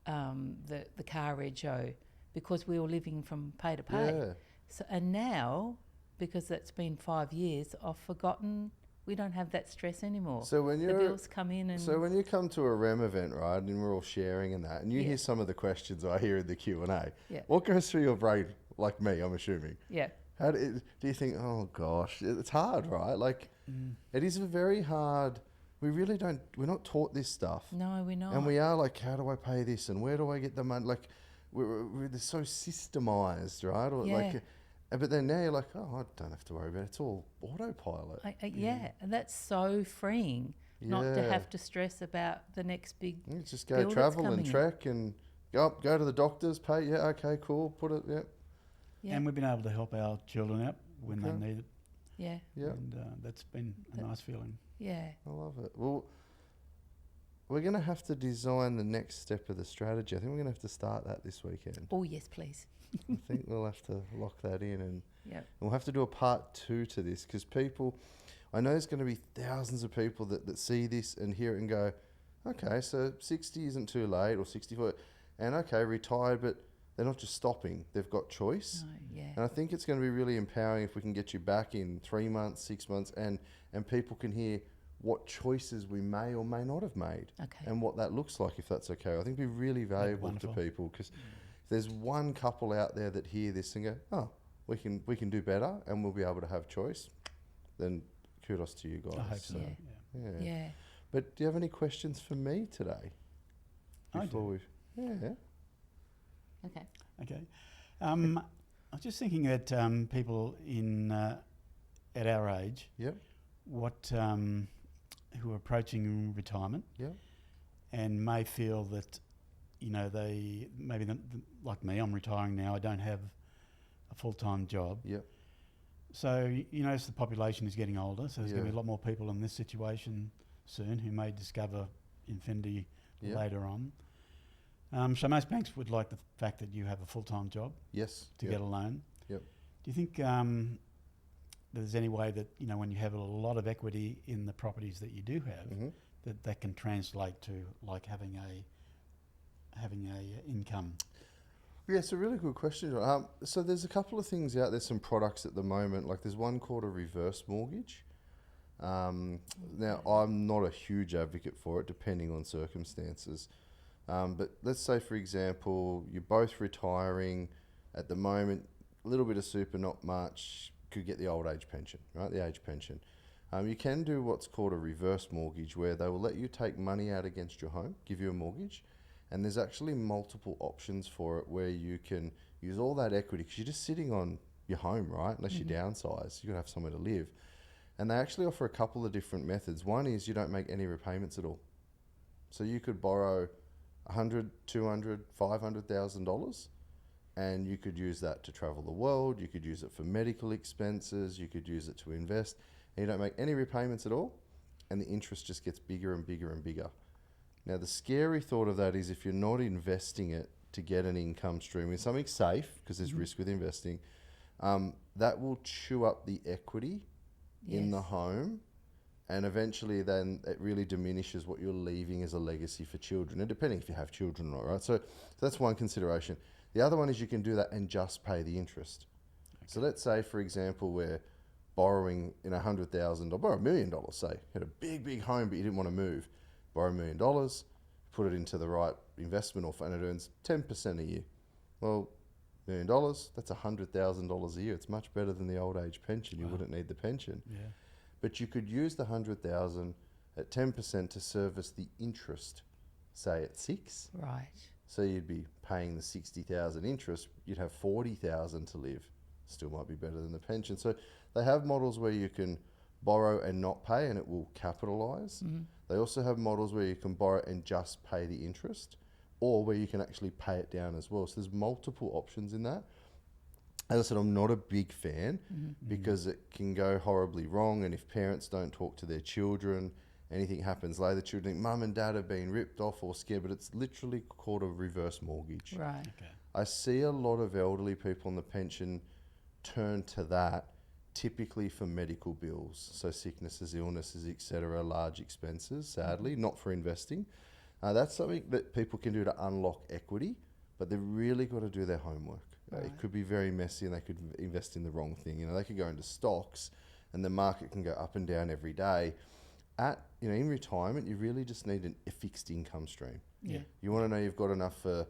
the car rego, because we were living from pay to pay. Yeah. So, and now, because that's been 5 years, I've forgotten we don't have that stress anymore. So when the bills come in and... So when you come to a REM event, right, and we're all sharing and that, and you hear some of the questions I hear in the Q&A, what goes through your brain, like me, I'm assuming? Yeah. How do you think, oh gosh, it's hard, right? Like, it is a very hard... we're not taught this stuff. No, we're not. And we are like, how do I pay this? And where do I get the money? Like, we're so systemized, right? Or like, but then now you're like, oh, I don't have to worry about it. It's all autopilot. And that's so freeing not to have to stress about the next big you just go travel and trek and go to the doctors, pay. Yeah, okay, cool. Put it, Yeah. And we've been able to help our children out when they need it. Yeah. Yeah. And that's been a nice feeling. Yeah. I love it. Well, we're going to have to design the next step of the strategy. I think we're going to have to start that this weekend. Oh, yes, please. I think we'll have to lock that in and and we'll have to do a part 2 to this, because I know there's going to be thousands of people that see this and hear it and go, okay, so 60 isn't too late, or 64, and okay, retired, but they're not just stopping. They've got choice. No, And I think it's going to be really empowering if we can get you back in 3 months, 6 months, and people can hear what choices we may or may not have made, and what that looks like, if that's okay. I think it'd be really valuable to people, because if there's one couple out there that hear this and go, oh, we can do better and we'll be able to have choice, then kudos to you guys. I hope so. Yeah. But do you have any questions for me today? I do. Okay. I was just thinking that people at our age, who are approaching retirement, and may feel that, they maybe like me, I'm retiring now. I don't have a full-time job. So as the population is getting older, so there's going to be a lot more people in this situation soon who may discover infinity later on. So most banks would like the fact that you have a full-time job. To get a loan. Do you think there's any way that when you have a lot of equity in the properties that you do have, that can translate to like having a income? Yeah, it's a really good question. So there's a couple of things out there, some products at the moment. Like there's one called a reverse mortgage. Now, I'm not a huge advocate for it, depending on circumstances. But let's say, for example, you're both retiring at the moment, a little bit of super, not much, could get the old age pension, right? The age pension. You can do what's called a reverse mortgage, where they will let you take money out against your home, give you a mortgage. And there's actually multiple options for it where you can use all that equity, because you're just sitting on your home, right? Unless you downsize, you're going to have somewhere to live. And they actually offer a couple of different methods. One is you don't make any repayments at all. So you could borrow $100,000, $200,000, $500,000, and you could use that to travel the world. You could use it for medical expenses. You could use it to invest. And you don't make any repayments at all, and the interest just gets bigger and bigger and bigger. Now, the scary thought of that is if you're not investing it to get an income stream in something safe, because there's risk with investing, that will chew up the equity in the home, and eventually then it really diminishes what you're leaving as a legacy for children, and depending if you have children or not, right? So that's one consideration. The other one is you can do that and just pay the interest. So let's say, for example, we're borrowing $100,000, borrow $1 million, say. You had a big home, but you didn't want to move. Borrow $1 million, put it into the right investment or fund, it earns 10% a year. Well, $1 million, that's $100,000 a year. It's much better than the old age pension. You wouldn't need the pension. But you could use the $100,000 at 10% to service the interest, say at 6. Right. So you'd be paying the $60,000 interest. You'd have $40,000 to live. Still might be better than the pension. So they have models where you can borrow and not pay, and it will capitalise. They also have models where you can borrow and just pay the interest, or where you can actually pay it down as well. So there's multiple options in that. As I said, I'm not a big fan because it can go horribly wrong. And if parents don't talk to their children, anything happens later, the children think mum and dad have been ripped off or scared, but it's literally called a reverse mortgage. Right. Okay. I see a lot of elderly people on the pension turn to that typically for medical bills. So sicknesses, illnesses, etc., large expenses, sadly, not for investing. That's something that people can do to unlock equity, but they've really got to do their homework. Right. It could be very messy and they could invest in the wrong thing. You know, they could go into stocks and the market can go up and down every day. In retirement, you really just need a fixed income stream. Yeah. You want to know you've got enough for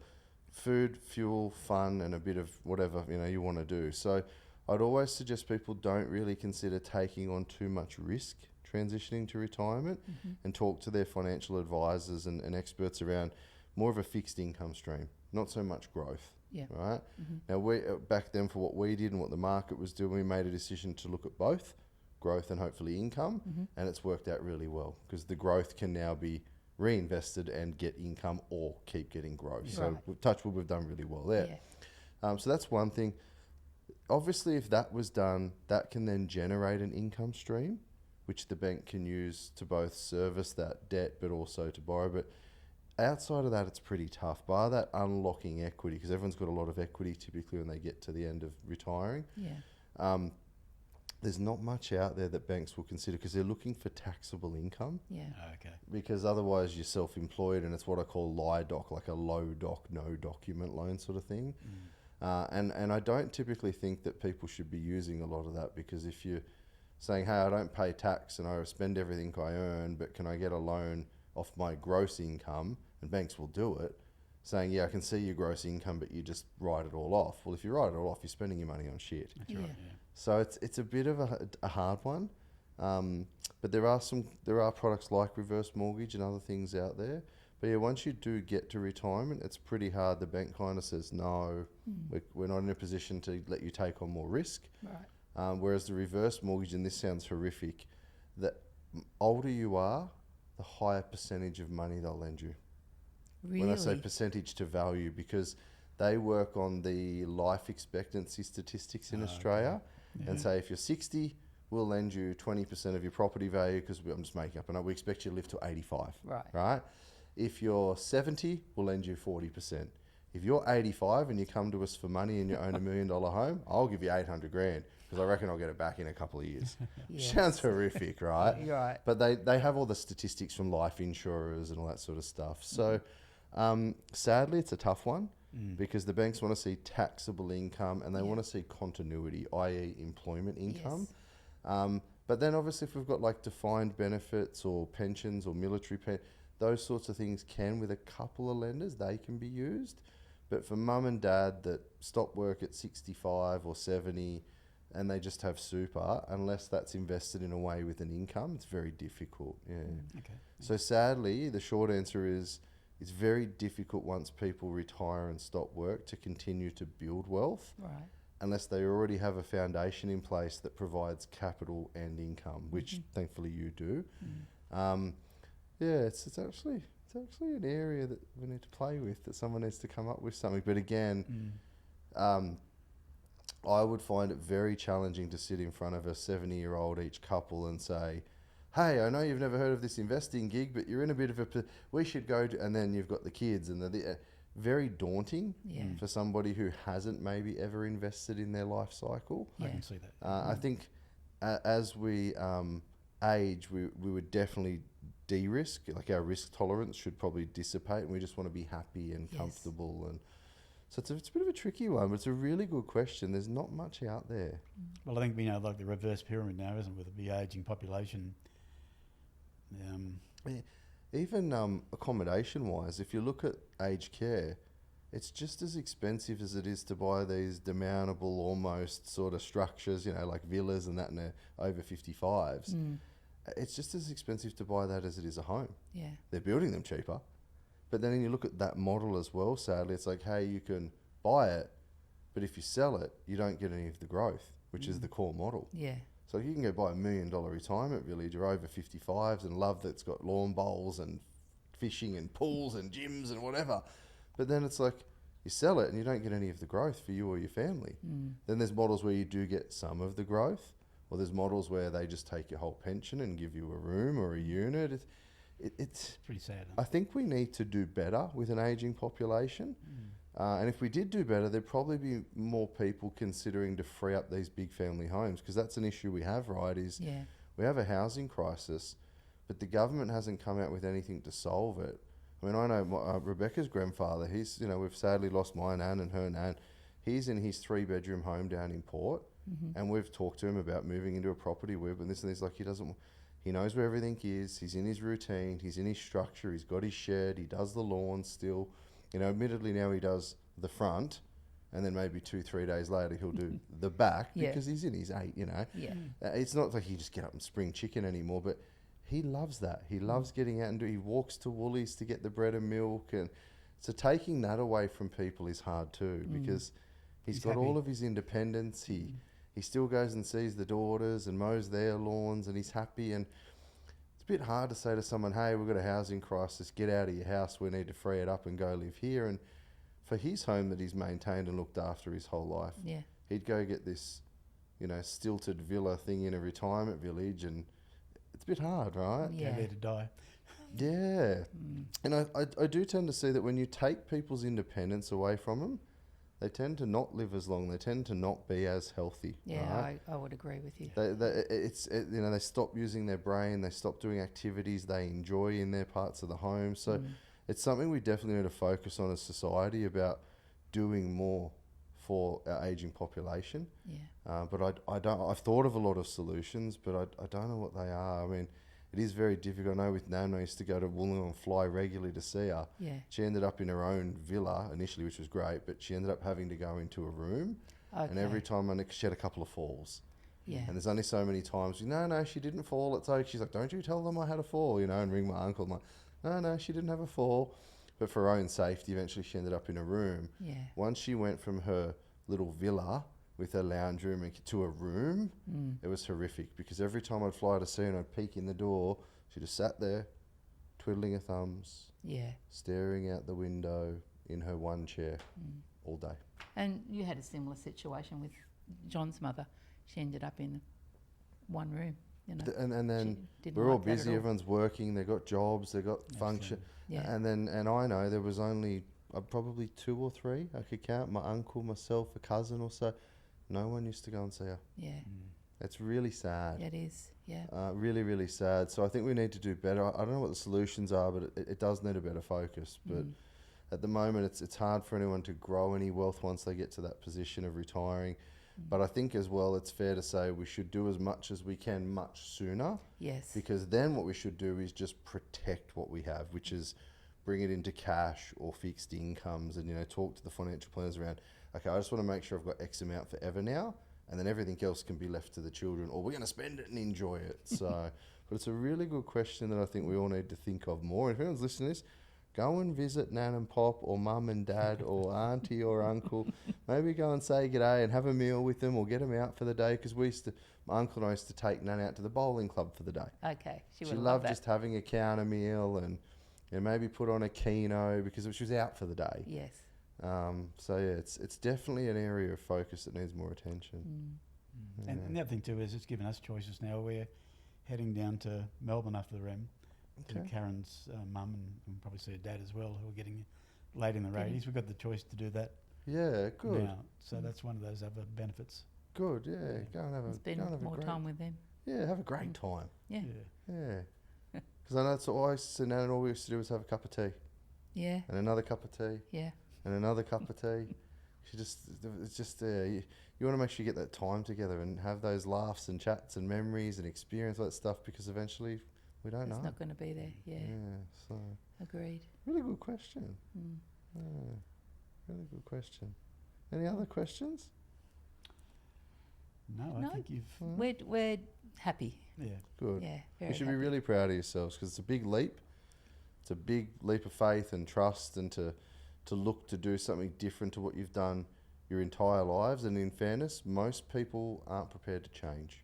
food, fuel, fun, and a bit of whatever, you want to do. So I'd always suggest people don't really consider taking on too much risk transitioning to retirement and talk to their financial advisors and experts around more of a fixed income stream, not so much growth. Yeah. Right. Now, we back then, for what we did and what the market was doing, we made a decision to look at both growth and hopefully income, and it's worked out really well because the growth can now be reinvested and get income or keep getting growth. Yeah. So Right. touch wood, we've done really well there. Yeah. So that's one thing. Obviously, if that was done, that can then generate an income stream, which the bank can use to both service that debt but also to borrow. But outside of that, it's pretty tough. Bar that unlocking equity, because everyone's got a lot of equity typically when they get to the end of retiring. Yeah. There's not much out there that banks will consider because they're looking for taxable income. Yeah. Okay. Because otherwise you're self-employed and it's what I call LIDOC, like a low doc, no document loan sort of thing. And I don't typically think that people should be using a lot of that, because if you're saying, hey, I don't pay tax and I spend everything I earn, but can I get a loan off my gross income, and banks will do it, saying, yeah, I can see your gross income, but you just write it all off. Well, if you write it all off, you're spending your money on shit. That's right. Yeah. So it's a bit of a hard one, but there are products like reverse mortgage and other things out there. But yeah, once you do get to retirement, it's pretty hard. The bank kind of says, no, we're not in a position to let you take on more risk. Right. Whereas the reverse mortgage, and this sounds horrific, the older you are, the higher percentage of money they'll lend you. Really? When I say percentage to value, because they work on the life expectancy statistics in Australia, and say if you're 60, we'll lend you 20% of your property value, because I'm just making up, and we expect you to live to 85. Right. Right. If you're 70, we'll lend you 40%. If you're 85 and you come to us for money and you own $1 million home, I'll give you 800 grand, because I reckon I'll get it back in a couple of years. Yeah. Sounds horrific, right? You're right. But they have all the statistics from life insurers and all that sort of stuff. So sadly, it's a tough one, because the banks want to see taxable income and they want to see continuity, i.e. employment income. Yes. But then obviously if we've got like defined benefits or pensions or military those sorts of things can, with a couple of lenders, they can be used. But for mum and dad that stop work at 65 or 70 and they just have super, unless that's invested in a way with an income, it's very difficult. Yeah. Okay. So sadly, the short answer is it's very difficult once people retire and stop work to continue to build wealth, Right. unless they already have a foundation in place that provides capital and income, which thankfully you do. It's actually an area that we need to play with, that someone needs to come up with something. But again, I would find it very challenging to sit in front of a 70-year-old each couple and say, hey, I know you've never heard of this investing gig, but you're in a bit of we should go to, and then you've got the kids, and very daunting for somebody who hasn't maybe ever invested in their life cycle. I can see that. I think as we age, we would definitely de-risk, like our risk tolerance should probably dissipate, and we just want to be happy and comfortable. And so it's a bit of a tricky one, but it's a really good question. There's not much out there. Well, I think, like the reverse pyramid now, isn't it, with the ageing population? Even accommodation-wise, if you look at aged care, it's just as expensive as it is to buy these demountable almost sort of structures, like villas and that, and they're over 55s. It's just as expensive to buy that as it is a home. Yeah. They're building them cheaper. But then you look at that model as well, sadly, it's like, hey, you can buy it, but if you sell it, you don't get any of the growth, which is the core model. Yeah. So you can go buy $1 million retirement village, you're over 55s and love that's got lawn bowls and fishing and pools and gyms and whatever. But then it's like you sell it and you don't get any of the growth for you or your family. Then there's models where you do get some of the growth, or there's models where they just take your whole pension and give you a room or a unit. It's pretty sad. I think we need to do better with an ageing population. And if we did do better, there'd probably be more people considering to free up these big family homes, because that's an issue we have, right, is we have a housing crisis, but the government hasn't come out with anything to solve it. I mean, I know Rebecca's grandfather, he's, we've sadly lost my nan and her nan. He's in his 3-bedroom home down in Port, and we've talked to him about moving into a property with, and this and this, like he knows where everything is, he's in his routine, he's in his structure, he's got his shed, he does the lawn still. Admittedly now he does the front, and then maybe 2-3 days later he'll do the back because he's in his 8, It's not like he just get up and spring chicken anymore, but he loves that. He loves getting out and he walks to Woolies to get the bread and milk. And so taking that away from people is hard too, because he's got happy. all of his independence. He still goes and sees the daughters and mows their lawns, and he's happy. And it's a bit hard to say to someone, hey, we've got a housing crisis, get out of your house, we need to free it up and go live here. And for his home that he's maintained and looked after his whole life, he'd go get this, stilted villa thing in a retirement village, and it's a bit hard, right? Go there to die. Yeah. And I do tend to see that when you take people's independence away from them, they tend to not live as long. They tend to not be as healthy. Yeah, right? I would agree with you. They stop using their brain. They stop doing activities they enjoy in their parts of the home. So it's something we definitely need to focus on as society, about doing more for our ageing population. Yeah. But I've thought of a lot of solutions, but I don't know what they are. I mean, it is very difficult. I know with Nan, I used to go to Wollongong and fly regularly to see her. Yeah. She ended up in her own villa initially, which was great, but she ended up having to go into a room. Okay. And every time she had a couple of falls. Yeah. And there's only so many times, no, she didn't fall. It's okay. She's like, don't you tell them I had a fall, and ring my uncle. I'm like, no, she didn't have a fall. But for her own safety, eventually she ended up in a room. Yeah. Once she went from her little villa with her lounge room to a room, it was horrific, because every time I'd fly to see her and I'd peek in the door, she just sat there, twiddling her thumbs, staring out the window in her one chair all day. And you had a similar situation with John's mother. She ended up in one room. And then we're all busy, everyone's working, they've got jobs, they've got function. Yeah. And I know there was only probably 2 or 3 I could count, my uncle, myself, a cousin or so. No one used to go and see her. Yeah. It's really sad. It is, yeah. Really, really sad. So I think we need to do better. I don't know what the solutions are, but it does need a better focus. But at the moment, it's hard for anyone to grow any wealth once they get to that position of retiring. But I think as well, it's fair to say we should do as much as we can much sooner. Yes. Because then what we should do is just protect what we have, which is bring it into cash or fixed incomes, and talk to the financial planners around, okay, I just want to make sure I've got X amount forever now, and then everything else can be left to the children, or we're going to spend it and enjoy it. So, but it's a really good question that I think we all need to think of more. And if anyone's listening to this, go and visit Nan and Pop, or Mum and Dad, or Auntie or Uncle. Maybe go and say g'day and have a meal with them, or get them out for the day, because my uncle and I used to take Nan out to the bowling club for the day. Okay. She loved just having a counter meal, and maybe put on a keno, because she was out for the day. Yes. So yeah, it's definitely an area of focus that needs more attention. Yeah. And the other thing too is it's given us choices now. We're heading down to Melbourne after the REM to Karen's mum, and probably see her dad as well, who are getting late in their 80s. We've got the choice to do that. Yeah, good. Now, so that's one of those other benefits. Good, yeah. Go and have Spend more time with them. Yeah, have a great time. Yeah. Yeah. Because I know that's all I used to sit down, and all we used to do was have a cup of tea. Yeah. And another cup of tea. Yeah. And another cup of tea. It's just you want to make sure you get that time together and have those laughs and chats and memories and experience all that stuff, because eventually we don't know. It's not going to be there. Yeah. Yeah. So. Agreed. Really good question. Yeah, really good question. Any other questions? No, I think you've. We're happy. Yeah. Good. Yeah. Very You should happy. be really proud of yourselves, because it's a big leap. It's a big leap of faith and trust, and to look to do something different to what you've done your entire lives. And in fairness, most people aren't prepared to change.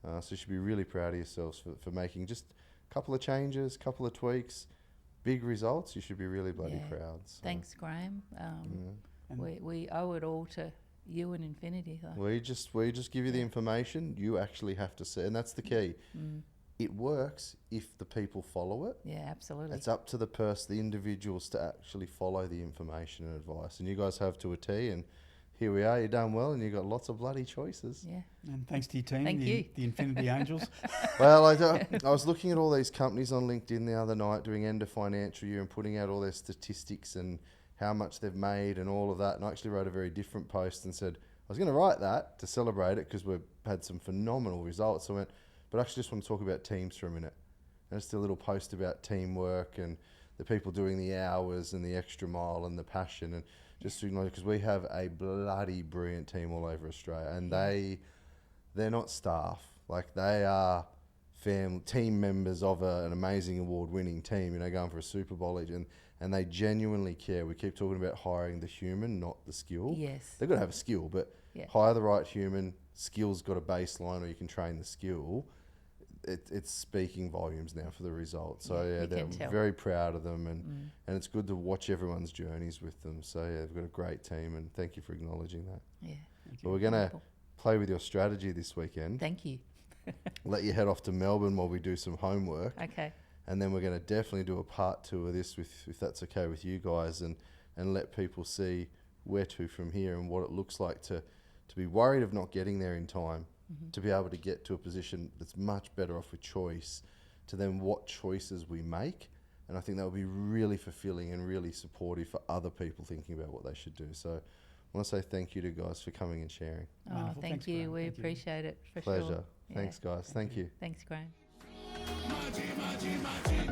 So you should be really proud of yourselves for making just a couple of changes, couple of tweaks, big results, you should be really bloody proud. So. Thanks, Graham. We owe it all to you and Infinity. Though. We just give you the information. You actually have to see, and that's the key. It works if the people follow it. Yeah, absolutely. It's up to the person, the individuals, to actually follow the information and advice. And you guys have to a T, and here we are. You've done well, and you've got lots of bloody choices. Yeah. And thanks to your team, Thank you. the Infinity Angels. Well, I was looking at all these companies on LinkedIn the other night doing end of financial year and putting out all their statistics and how much they've made and all of that. And I actually wrote a very different post and said, I was going to write that to celebrate it because we've had some phenomenal results. I went, but I actually just want to talk about teams for a minute. And just a little post about teamwork and the people doing the hours and the extra mile and the passion, and just to acknowledge, because we have a bloody brilliant team all over Australia, and they're not staff. Like, they are team members of an amazing award-winning team, you know, going for a Super Bowl each, and they genuinely care. We keep talking about hiring the human, not the skill. Yes. They've got to have a skill, but hire the right human. Skill's got a baseline, or you can train the skill. It's speaking volumes now for the results. So they're very proud of them, and it's good to watch everyone's journeys with them. So they've got a great team, and thank you for acknowledging that. Yeah. But we're going to play with your strategy this weekend. Thank you. Let you head off to Melbourne while we do some homework. Okay. And then we're going to definitely do a part 2 of this, if that's okay with you guys, and let people see where to from here and what it looks like to be worried of not getting there in time, to be able to get to a position that's much better off with choice, to then what choices we make. And I think that will be really fulfilling and really supportive for other people thinking about what they should do. So I want to say thank you to guys for coming and sharing. Oh, Wonderful. thank Thanks, you. Graham. We Thank you. appreciate it for Pleasure. sure. Thanks, guys. Thank you. Thanks, Graham. My G, my G, my G.